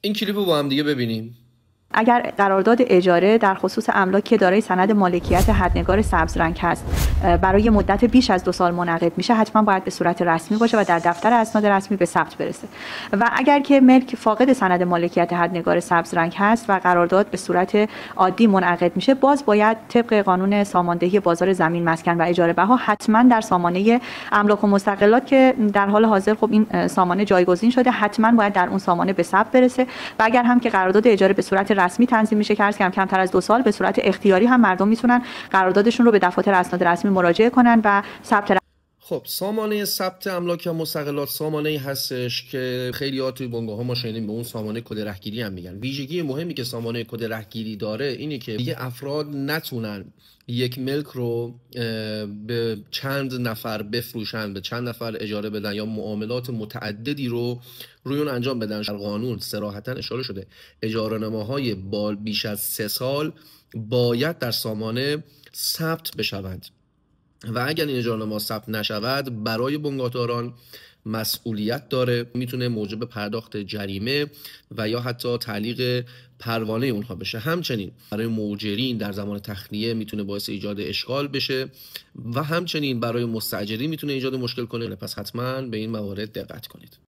این کلیپ رو با هم دیگه ببینیم. اگر قرارداد اجاره در خصوص املاک که دارای سند مالکیت حدنگار سبز رنگ هست برای مدت بیش از 2 سال منعقد میشه، حتما باید به صورت رسمی باشه و در دفتر اسناد رسمی به ثبت برسه. و اگر که ملک فاقد سند مالکیت حدنگار سبز رنگ هست و قرارداد به صورت عادی منعقد میشه، باز باید طبق قانون ساماندهی بازار زمین، مسکن و اجاره بها حتما در سامانه املاک و مستقلات که در حال حاضر خب این سامانه جایگزین شده، حتما باید در اون سامانه به ثبت برسه. و اگر هم که قرارداد اجاره به صورت رسمی تنظیم میشه که کمتر از 2 سال، به صورت اختیاری هم مردم میتونن قراردادشون رو به دفاتر اسناد رسمی مراجعه کنن و ثبت. خب سامانه ثبت املاک یا مستقلات سامانه‌ای هستش که خیلی‌ها توی بنگاه‌ها ما شنیدیم به اون سامانه کد رهگیری هم میگن. ویژگی مهمی که سامانه کد رهگیری داره اینه که دیگه افراد نتونن یک ملک رو به چند نفر بفروشن، به چند نفر اجاره بدن یا معاملات متعددی رو روی اون انجام بدن. در قانون صراحتاً اشاره شده اجاره‌نامه‌های بیش از 3 سال باید در سامانه ثبت بشوند و اگر این اجارهنامه ثبت نشود برای بنگاهداران مسئولیت داره، میتونه موجب پرداخت جریمه و یا حتی تعلیق پروانه اونها بشه. همچنین برای مؤجرین در زمان تخلیه میتونه باعث ایجاد اشکال بشه و همچنین برای مستاجرین میتونه ایجاد مشکل کنه. پس حتما به این موارد دقت کنید.